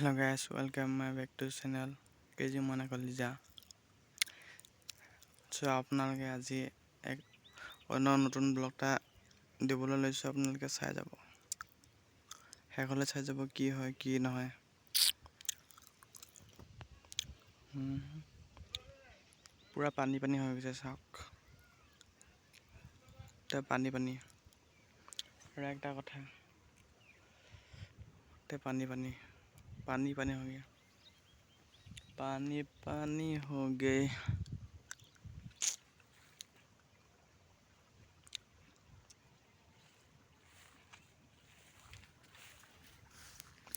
Hello guys, welcome back to channel KG Mana Kalija. So আপোনালোকে আজি এক অন্য নতুন ব্লগটা দিবলৈ লৈছো, আপোনালোকে চাই যাব, শেষলৈ চাই যাব কি হয় কি নহয়। পুৰা পানী পানী হৈ গৈছে, চাওক তে পানী পানী। আৰু একটা কথা, তে পানী পানী পানী পানী হৈ গया, पानी पानी हो गए।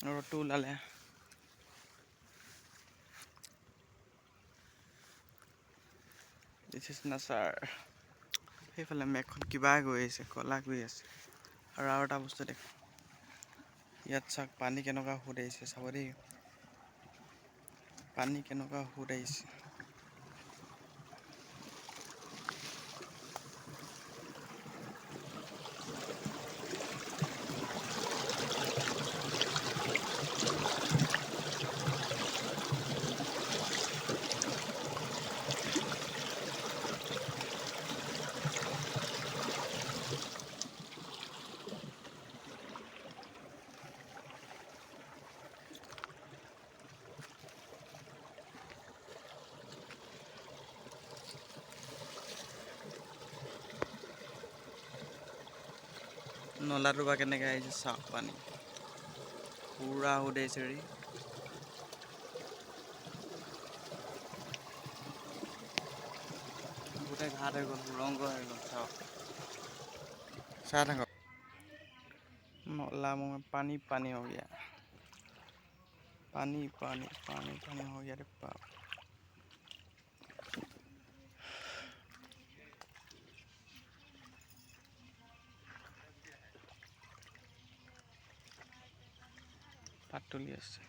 ৰ'দটো ওলালে, দিছ ইজ নাচাৰ। সেইফালে মেঘখন কিবা গৈ আছে, কলা গৈ আছে। আৰু এটা বস্তু দেখ, ইয়াত চাওক পানী কেনেকুৱা সোঁত আহিছে, চাব দেই, পানী কেনেকুৱা সোঁত আহিছে। নলাটো বা কেনেকৈ আহিছে চাওক, পানী পুৰা সোঁত আহিছে ৰে। গোটেই ঘাট হৈ গ'ল, ৰংগ হৈ গ'ল, চাওক চাই থাকক। नला में पानी पानी हो गया, पानी पानी पानी पानी हो गया रे बाप। पातुली আছে,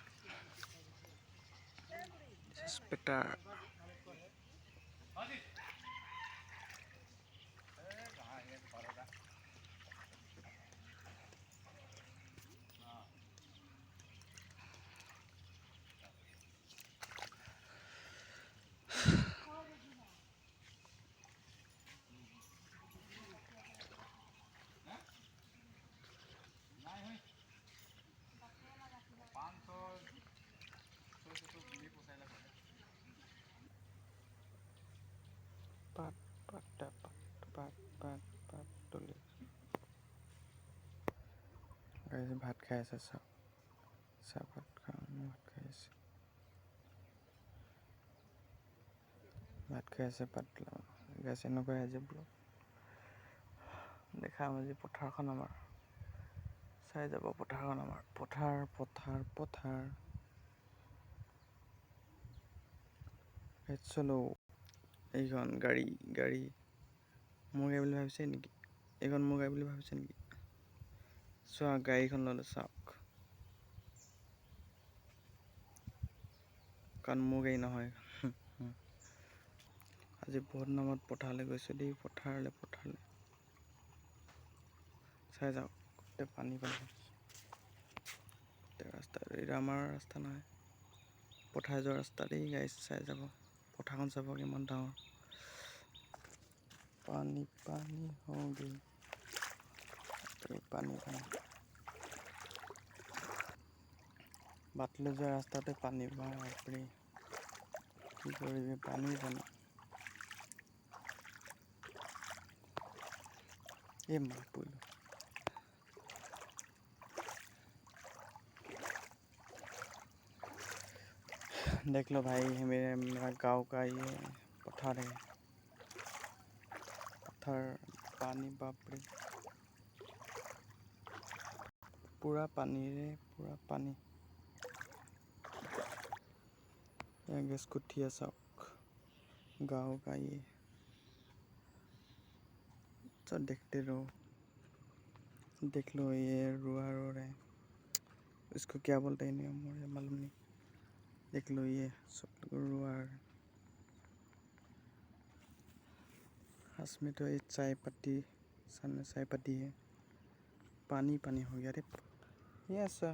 बेटर पात पात पात पात पातुली। भात खाই আছে, চাওক চাহপাত ভাত খাই আছে, ভাত খাই আছে পাতলা গাছ। এনেকুৱাই আজি ব্লগ দেখাম, আজি পথাৰখন আমাৰ চাই যাব, পথাৰখন আমাৰ পথাৰ পথাৰ পথাৰ। চলো, এইখন গাড়ী গাড়ী মোৰ গাড়ী বুলি ভাবিছে নেকি? এইখন মোৰ গাড়ী বুলি ভাবিছে নেকি? চোৱা গাড়ীখন ল'লে, চাওক, কাৰণ মোৰ গাড়ী নহয়। আজি বহুত নামত পথাৰলৈ গৈছোঁ দেই, পথাৰলৈ চাই যাওক, গোটেই পানী পানী। ৰাস্তা এইটো আমাৰ ৰাস্তা নহয়, পথাৰ যোৱা ৰাস্তা দেই গাড়ী, চাই যাব, পথাৰখন চাব কিমান ডাঙৰ। पानी पानी हो गई, पानी पानी। বাটলৈ যোৱা ৰাস্তাতে পানী, বাপৰে কি কৰিবি, পানী পানী। এই মা পৰিলোঁ। देख लो भाई, मेरा गांव का ये पत्थर है, पत्थर पानी, बाप रे पूरा पानी रे, पूरा पानी। यहाँ स्कूटी सब गांव का ये सब देखते रहो, देख लो, ये रुआ रोड है, इसको क्या बोलते हैं नहीं, मुझे मालूम नहीं। देख लो ये सब रुआ, में तो ये चाय पत्ती, सामने चाय पत्ती है, पानी पानी हो गया रे। ये ऐसा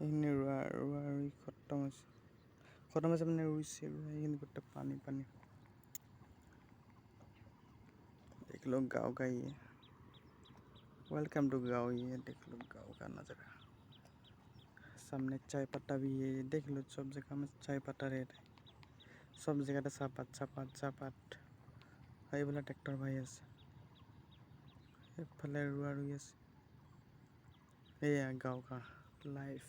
এইখিনি ৰুই খতম হৈছে মানে ৰুইছে এইখিনি গোটেই পানী देख लो गाँव का ही है। वेलकम टू गाँव। ये देख लो गाँव का नज़ारा। सामने चाय पत्ता भी है, देख लो सब जगह में चाय पत्ता रहता है, सब जगह চাহপাত এইফালে ট্ৰেক্টৰ ভাই আছে, এইফালে ৰুৱা ৰুই আছে। এয়া গাঁও কা লাইফ।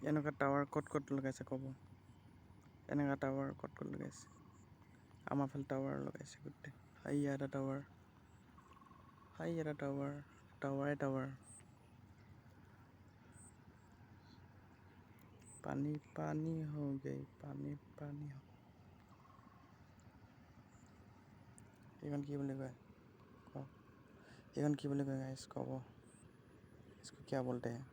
এনেকুৱা টাৱাৰ ক'ত লগাইছে ক'ব? এনেকুৱা টাৱাৰ ক'ত লগাইছে? আমাৰ ফালে টাৱাৰ লগাইছে গোটেই। হাইয়া এটা টাৱাৰ, টাৱাৰে पानी हो गई पानी हो। এইখন কি বুলি কয় কওক? এইখন কি বুলি কয় গাইছ ক'ব? इसको क्या बोलते हैं?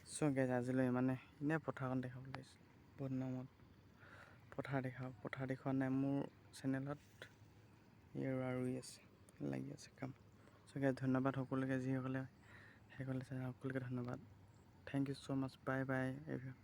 চ' গাইছ আজিলৈ মানে এনেই পথাৰখন দেখাব লাগিছিল। বহুত নামত পথাৰ দেখুওৱা নাই মোৰ চেনেলত। ৰুই আছে, লাগি আছে কাম। চ' গাইছ ধন্যবাদ সকলোকে, যিসকলে সকলোকে ধন্যবাদ। Thank you so' much. Bye bye everyone.